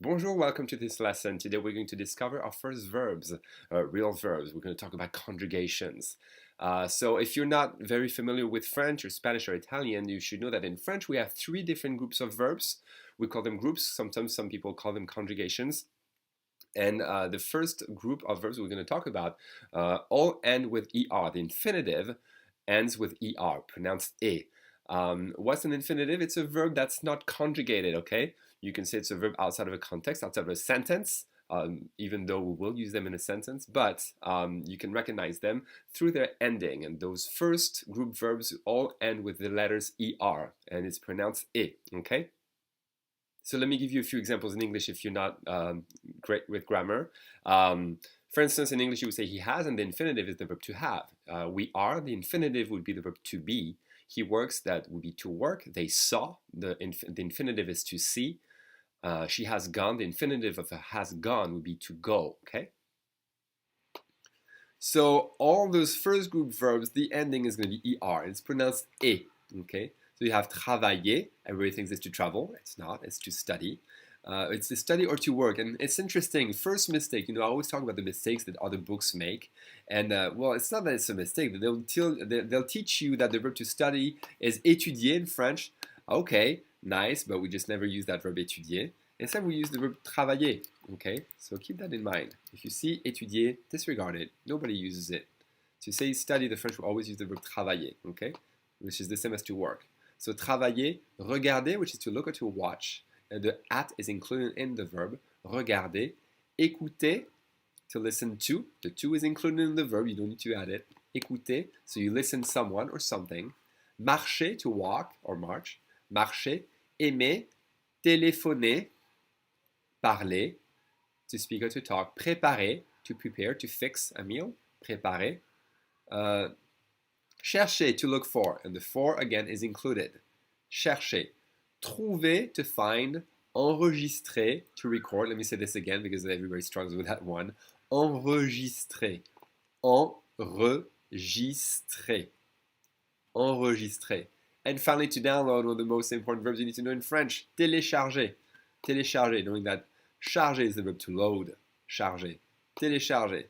Bonjour, welcome to this lesson. Today we're going to discover our first verbs, real verbs. We're going to talk about conjugations. So if you're not very familiar with French or Spanish or Italian, you should know that in French we have three different groups of verbs. We call them groups. Sometimes some people call them conjugations. And the first group of verbs we're going to talk about all end with ER. The infinitive ends with ER, pronounced E. What's an infinitive? It's a verb that's not conjugated, okay? You can say it's a verb outside of a context, outside of a sentence, even though we will use them in a sentence, but you can recognize them through their ending. And those first group verbs all end with the letters ER, and it's pronounced E, okay? So let me give you a few examples in English if you're not great with grammar. For instance, in English you would say he has, and the infinitive is the verb to have. We are, the infinitive would be the verb to be. He works, that would be to work. They saw, the infinitive is to see. She has gone, the infinitive of has gone would be to go, okay? So all those first group verbs, the ending is going to be ER. It's pronounced E, okay? So you have travailler, everybody thinks it's to travel. It's not, it's to study. It's to study or to work. And it's interesting, first mistake, I always talk about the mistakes that other books make. And well, it's not that it's a mistake. They'll teach you that the verb to study is étudier in French. Okay, nice, but we just never use that verb étudier. Instead, we use the verb travailler, okay? So keep that in mind. If you see étudier, disregard it. Nobody uses it. To say study, the French will always use the verb travailler, okay? Which is the same as to work. So travailler, regarder, which is to look or to watch. The at is included in the verb. Regarder. Écouter, to listen to. The to is included in the verb. You don't need to add it. Écouter, so you listen to someone or something. Marcher, to walk or march. Marcher. Aimer. Téléphoner. Parler, to speak or to talk. Préparer, to prepare, to fix a meal. Préparer. Chercher, to look for, and the for again is included. Chercher. Trouver, to find. Enregistrer, to record. Let me say this again because everybody struggles with that one. Enregistrer. Enregistrer. Enregistrer. And finally, to download, one of the most important verbs you need to know in French, télécharger. Télécharger, knowing that charger is the verb to load. Charger. Télécharger.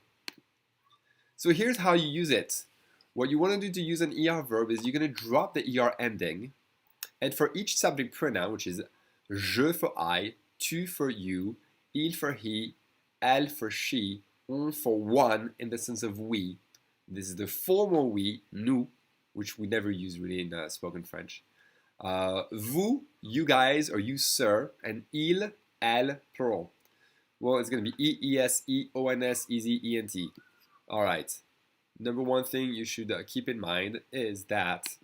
So here's how you use it. What you want to do to use an ER verb is you're going to drop the ER ending. And for each subject pronoun, which is je for I, tu for you, il for he, elle for she, on for one in the sense of we. This is the formal we, nous, which we never use really in spoken French. Vous, you guys, or you sir, and il, elle, plural. Well, it's going to be E-E-S-E, O-N-S, easy, E-N-T. All right. Number one thing you should keep in mind is that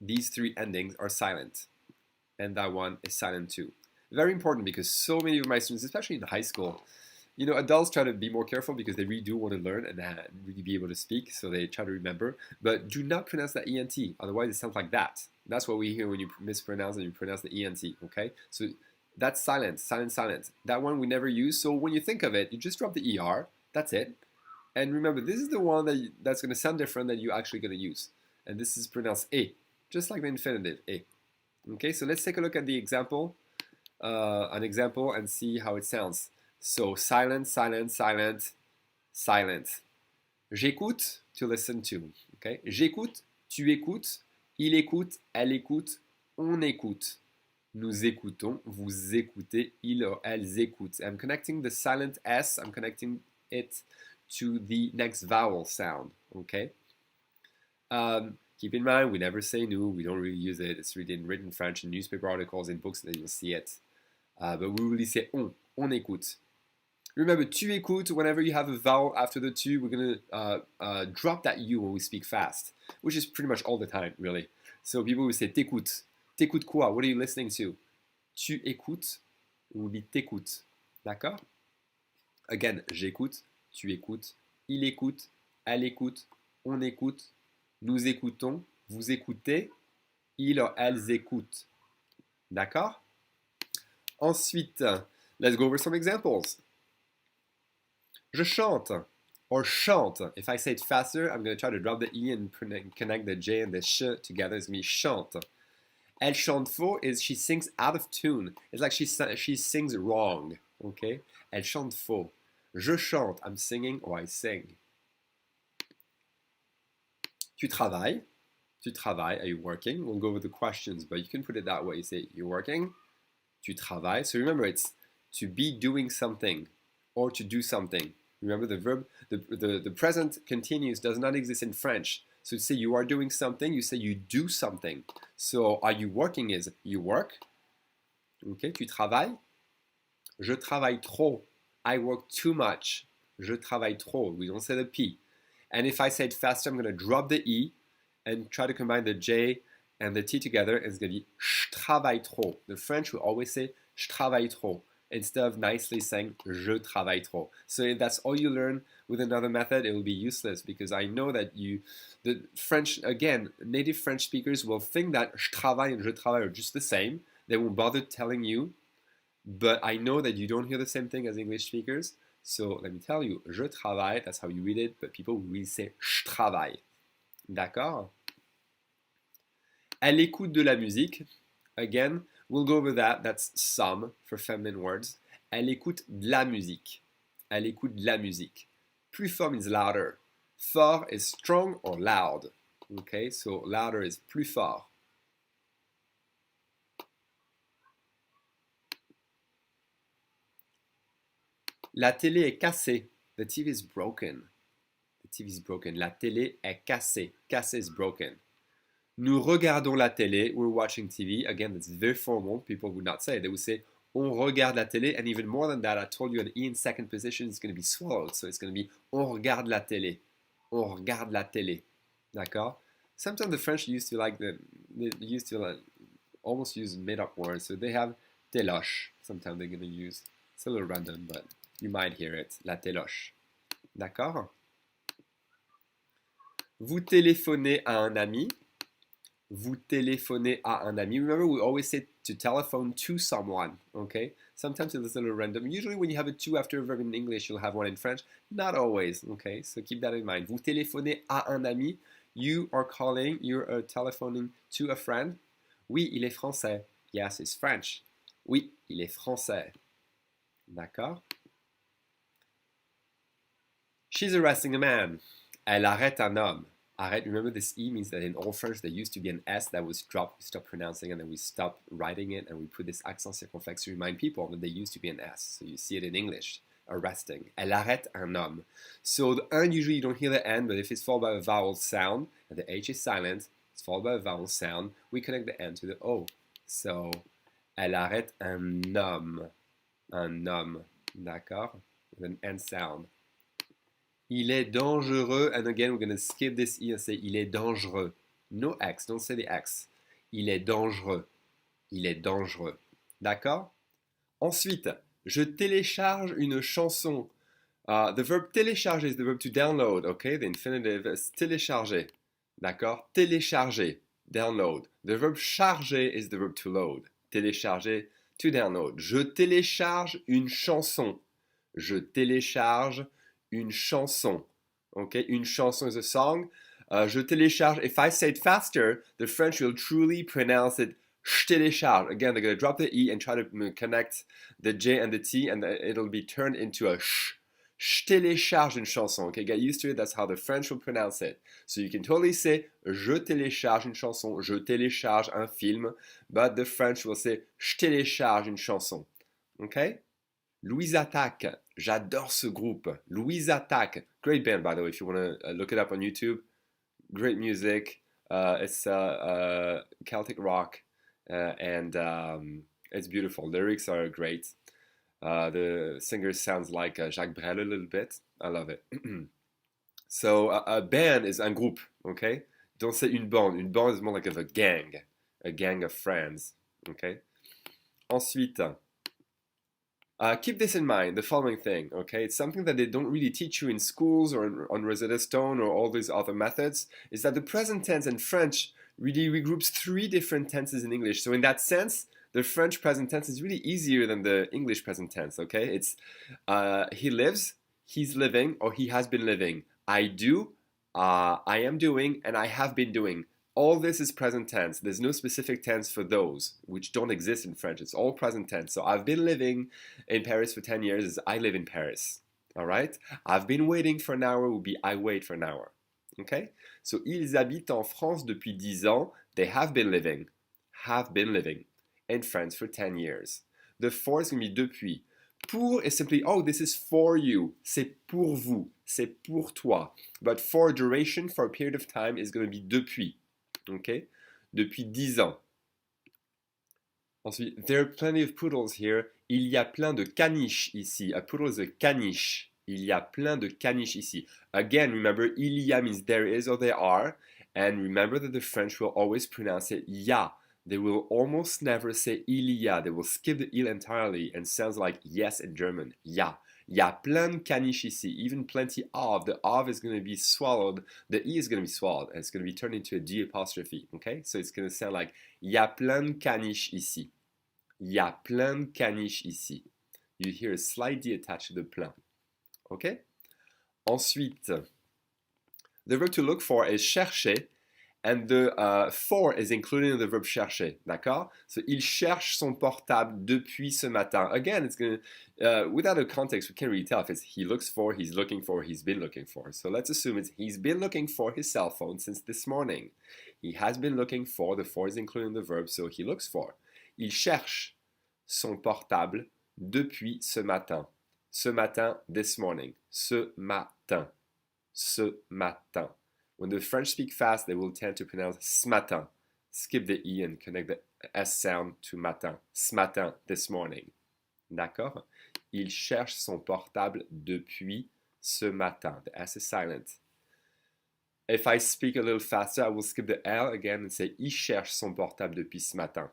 these three endings are silent. And that one is silent too. Very important because so many of my students, especially in high school, adults try to be more careful because they really do want to learn and really be able to speak, so they try to remember. But do not pronounce that ENT, otherwise it sounds like that. That's what we hear when you mispronounce and you pronounce the ENT, okay? So that's silent, silent, silent. That one we never use, so when you think of it, you just drop the ER, that's it. And remember, this is the one that's going to sound different that you're actually going to use. And this is pronounced E, just like the infinitive, E. Okay, so let's take a look at the example, an example, and see how it sounds. So silent, silent, silent, silent. J'écoute, to listen to. Okay? J'écoute, tu écoutes, il écoute, elle écoute, on écoute. Nous écoutons, vous écoutez, ils or elles écoutent. I'm connecting the silent S, I'm connecting it to the next vowel sound. Okay? Keep in mind, we never say nous, we don't really use it. It's written in written French in newspaper articles, in books, that you'll see it. But we really say on écoute. Remember, tu écoutes, whenever you have a vowel after the tu, we're going to drop that U when we speak fast, which is pretty much all the time, really. So people will say t'écoutes. T'écoutes quoi? What are you listening to? Tu écoutes will be t'écoutes. D'accord? Again, j'écoute, tu écoutes, il écoute, elle écoute, on écoute, nous écoutons, vous écoutez, ils or elles écoutent. D'accord? Ensuite, let's go over some examples. Je chante, or chante. If I say it faster, I'm going to try to drop the E and connect the J and the sh together. It's going to be chante. Elle chante faux is she sings out of tune. It's like she sings wrong. Okay? Elle chante faux. Je chante, I'm singing or I sing. Tu travailles. Tu travailles. Are you working? We'll go over the questions, but you can put it that way. You say, you're working. Tu travailles. So remember, it's to be doing something or to do something. Remember the verb, the present continuous does not exist in French. So to say you are doing something, you say you do something. So are you working is you work. Okay, tu travailles. Je travaille trop. I work too much. Je travaille trop. We don't say the P. And if I say it faster, I'm going to drop the E and try to combine the J and the T together. And it's going to be je travaille trop. The French will always say je travaille trop instead of nicely saying je travaille trop. So if that's all you learn with another method, it will be useless because I know that the French, again, native French speakers will think that je travaille and je travaille are just the same. They won't bother telling you. But I know that you don't hear the same thing as English speakers. So let me tell you, je travaille, that's how you read it, but people will say je travaille. D'accord? Elle écoute de la musique. Again, we'll go over that. That's some for feminine words. Elle écoute de la musique. Elle écoute de la musique. Plus fort means louder. Fort is strong or loud. Okay, so louder is plus fort. La télé est cassée. The TV is broken. The TV is broken. La télé est cassée. Cassée is broken. Nous regardons la télé. We're watching TV. Again, that's very formal. People would not say it. They would say, on regarde la télé. And even more than that, I told you an E in second position is going to be swallowed. So it's going to be, on regarde la télé. On regarde la télé. D'accord? Sometimes the French used to almost use made-up words. So they have téloche. Sometimes they're going to use. It's a little random, but you might hear it. La téloche. D'accord? Vous téléphonez à un ami. Vous téléphonez à un ami. Remember, we always say to telephone to someone, okay? Sometimes it's a little random. Usually when you have a to after a verb in English, you'll have one in French. Not always, okay? So keep that in mind. Vous téléphonez à un ami. You are calling, you're telephoning to a friend. Oui, il est français. Yes, it's French. Oui, il est français. D'accord? She's arresting a man. Elle arrête un homme. Arrête, remember this E means that in Old French there used to be an S that was dropped, we stopped pronouncing and then we stopped writing it and we put this accent circonflexe to remind people that there used to be an S. So you see it in English, arresting. Elle arrête un homme. So the un, usually you don't hear the N, but if it's followed by a vowel sound, and the H is silent, it's followed by a vowel sound, we connect the N to the O. So, elle arrête un homme. Un homme. D'accord? With an N sound. Il est dangereux, and again we're going to skip this E and say il est dangereux. No X, don't say the X. Il est dangereux. Il est dangereux. D'accord? Ensuite, je télécharge une chanson. The verb télécharger is the verb to download, okay? The infinitive is télécharger. D'accord? Télécharger, download. The verb charger is the verb to load. Télécharger, to download. Je télécharge une chanson. Je télécharge une chanson. Okay, une chanson is a song. Je télécharge. If I say it faster, the French will truly pronounce it je télécharge. Again, they're going to drop the E and try to connect the J and the T, and it'll be turned into a sh. Je télécharge une chanson. Okay, get used to it. That's how the French will pronounce it. So you can totally say je télécharge une chanson. Je télécharge un film. But the French will say je télécharge une chanson. Okay? Louise Attaque, j'adore ce groupe. Louise Attaque, great band by the way, if you want to look it up on YouTube. Great music. It's Celtic rock, and it's beautiful. Lyrics are great. The singer sounds like Jacques Brel a little bit. I love it. So a band is un groupe, okay? Don't say une bande. Une bande is more like of a gang of friends, okay? Ensuite. Keep this in mind, the following thing, okay? It's something that they don't really teach you in schools or on Rosetta Stone or all these other methods, is that the present tense in French really regroups three different tenses in English. So in that sense, the French present tense is really easier than the English present tense, okay? It's he lives, he's living, or he has been living. I do, I am doing, and I have been doing. All this is present tense. There's no specific tense for those, which don't exist in French. It's all present tense. So I've been living in Paris for 10 years is I live in Paris. All right? I've been waiting for an hour would be I wait for an hour. Okay? So ils habitent en France depuis 10 ans. They have been living in France for 10 years. The for is going to be depuis. Pour is simply, oh, this is for you. C'est pour vous. C'est pour toi. But for duration, for a period of time, is going to be depuis. Okay? Depuis 10 ans. Ensuite, there are plenty of poodles here. Il y a plein de caniches ici. A poodle is a caniche. Il y a plein de caniches ici. Again, remember, il y a means there is or there are. And remember that the French will always pronounce it ya. They will almost never say il y a. They will skip the il entirely and sounds like yes in German. Ya. Il y a plein de caniches ici, even plenty of. The of is going to be swallowed. The e is going to be swallowed. And it's going to be turned into a d apostrophe. Okay? So it's going to sound like il y a plein de caniches ici. Il y a plein de caniches ici. You hear a slight d attached to the plein. Okay? Ensuite, the verb to look for is chercher. And the for is included in the verb chercher, d'accord? So, il cherche son portable depuis ce matin. Again, it's going to, without a context, we can't really tell if it's he looks for, he's looking for, he's been looking for. So, let's assume it's he's been looking for his cell phone since this morning. He has been looking for, the for is included in the verb, so he looks for. Il cherche son portable depuis ce matin. Ce matin, this morning. Ce matin. Ce matin. When the French speak fast, they will tend to pronounce ce matin. Skip the E and connect the S sound to matin. Ce matin, this morning. D'accord? Il cherche son portable depuis ce matin. The S is silent. If I speak a little faster, I will skip the L again and say il cherche son portable depuis ce matin.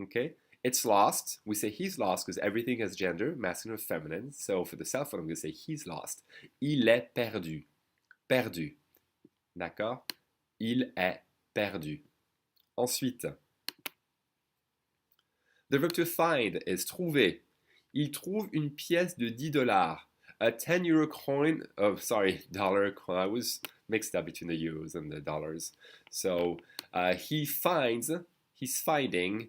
Okay? It's lost. We say he's lost because everything has gender, masculine or feminine. So for the cell phone, I'm going to say he's lost. Il est perdu. Perdu. D'accord? Il est perdu. Ensuite, the verb to find is trouver. Il trouve une pièce de 10 dollars. A 10 euro coin, oh, sorry, dollar coin. I was mixed up between the euros and the dollars. So he's finding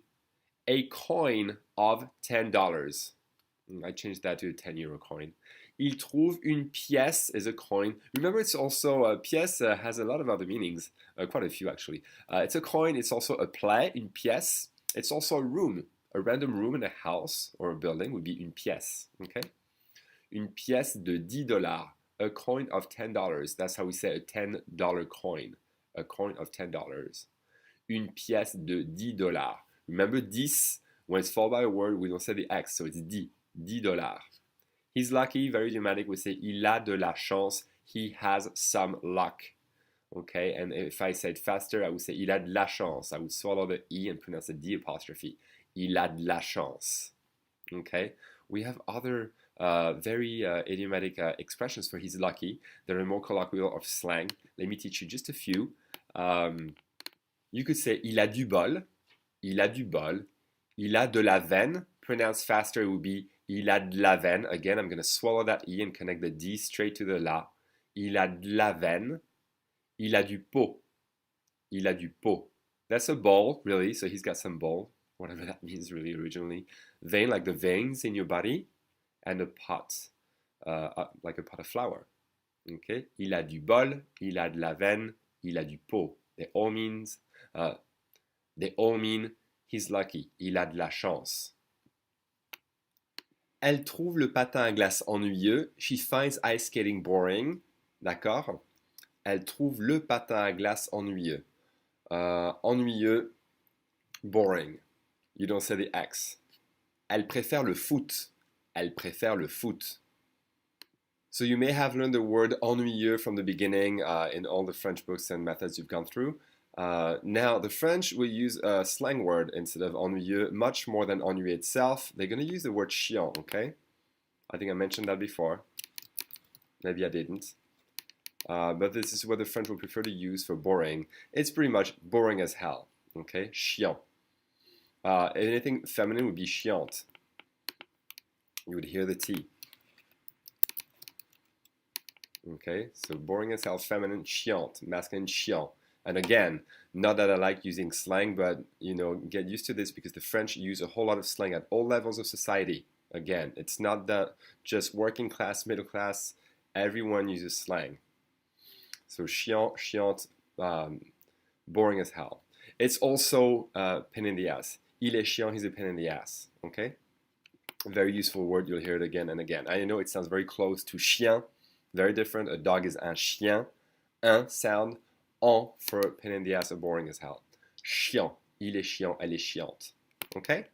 a coin of $10. I changed that to a 10 euro coin. Il trouve une pièce is a coin. Remember, it's also a pièce has a lot of other meanings, quite a few actually. It's a coin. It's also a plaie, une pièce. It's also a room, a random room in a house or a building would be une pièce. Okay, une pièce de 10 dollars, a coin of $10. That's how we say a $10 coin, a coin of $10. Une pièce de 10 dollars. Remember, 10 when it's followed by a word, we don't say the X, so it's 10 dollars. He's lucky, very dramatic, we say il a de la chance, he has some luck. Okay, and if I said faster, I would say il a de la chance. I would swallow the E and pronounce the D apostrophe. Il a de la chance. Okay, we have other very idiomatic expressions for he's lucky. That are more colloquial of slang. Let me teach you just a few. You could say il a du bol. Il a du bol. Il a de la veine. Pronounced faster, it would be il a de la veine. Again, I'm going to swallow that E and connect the D straight to the la. Il a de la veine. Il a du pot. Il a du pot. That's a bowl, really. So he's got some bowl, whatever that means really originally. Vein, like the veins in your body. And a pot, like a pot of flour. Okay? Il a du bol. Il a de la veine. Il a du pot. They all mean he's lucky. Il a de la chance. Elle trouve le patin à glace ennuyeux. She finds ice skating boring. D'accord? Elle trouve le patin à glace ennuyeux. Ennuyeux, boring. You don't say the X. Elle préfère le foot. Elle préfère le foot. So you may have learned the word ennuyeux from the beginning in all the French books and methods you've gone through. Now, the French will use a slang word instead of ennuyeux much more than ennui itself. They're going to use the word chiant, okay? I think I mentioned that before. Maybe I didn't. But this is what the French would prefer to use for boring. It's pretty much boring as hell, okay? Chiant. Anything feminine would be chiante. You would hear the T. Okay, so boring as hell, feminine, chiant, masculine, chiant. And again, not that I like using slang, but get used to this because the French use a whole lot of slang at all levels of society. Again, it's not that just working class, middle class, everyone uses slang. So chiant, chiante, boring as hell. It's also pain in the ass. Il est chiant, he's a pain in the ass. Okay? A very useful word, you'll hear it again and again. I know it sounds very close to chien, very different. A dog is un chien. Un sound, en for pain in the ass or boring as hell. Chiant, il est chiant, elle est chiante. Okay?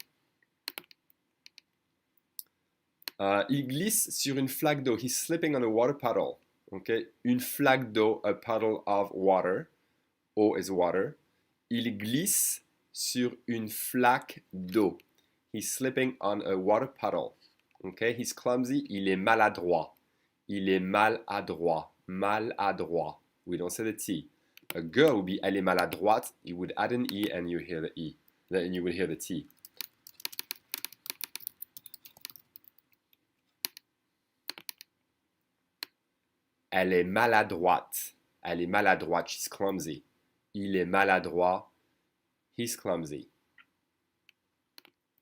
Il glisse sur une flaque d'eau. He's slipping on a water puddle. Okay? Une flaque d'eau, a puddle of water. Eau is water. Il glisse sur une flaque d'eau. He's slipping on a water puddle. Okay? He's clumsy. Il est maladroit. Il est maladroit. Maladroit. We don't say the T. A girl would be elle est maladroite. You would add an E and you hear the E. Then you would hear the T. Elle est maladroite. Elle est maladroite. She's clumsy. Il est maladroit. He's clumsy.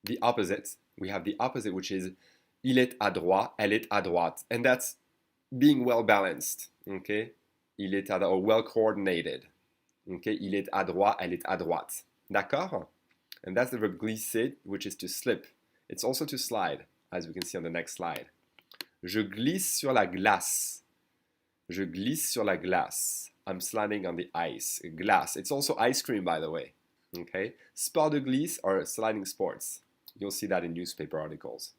The opposite. We have the opposite, which is il est adroit. Elle est adroite. And that's being well balanced. Okay? Il est adroit, or well coordinated. Okay? Il est adroit. Elle est adroite. D'accord? And that's the verb glisser, which is to slip. It's also to slide, as we can see on the next slide. Je glisse sur la glace. Je glisse sur la glace. I'm sliding on the ice. Glace. It's also ice cream, by the way. Okay? Sport de glisse are sliding sports. You'll see that in newspaper articles.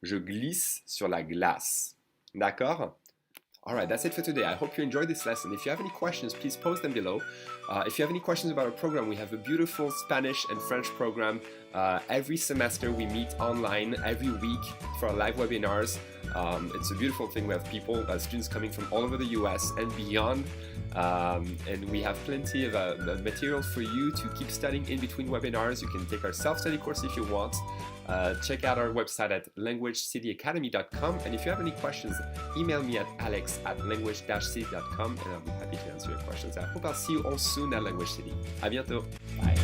Je glisse sur la glace. D'accord? Alright, that's it for today. I hope you enjoyed this lesson. If you have any questions, please post them below. If you have any questions about our program, we have a beautiful Spanish and French program. Every semester we meet online every week for our live webinars. It's a beautiful thing. We have people, students coming from all over the US and beyond. And we have plenty of material for you to keep studying in between webinars. You can take our self-study course if you want. Check out our website at languagecityacademy.com. And if you have any questions, email me at alex@language-city.com and I'll be happy to answer your questions. I hope I'll see you all soon at Language City. À bientôt. Bye.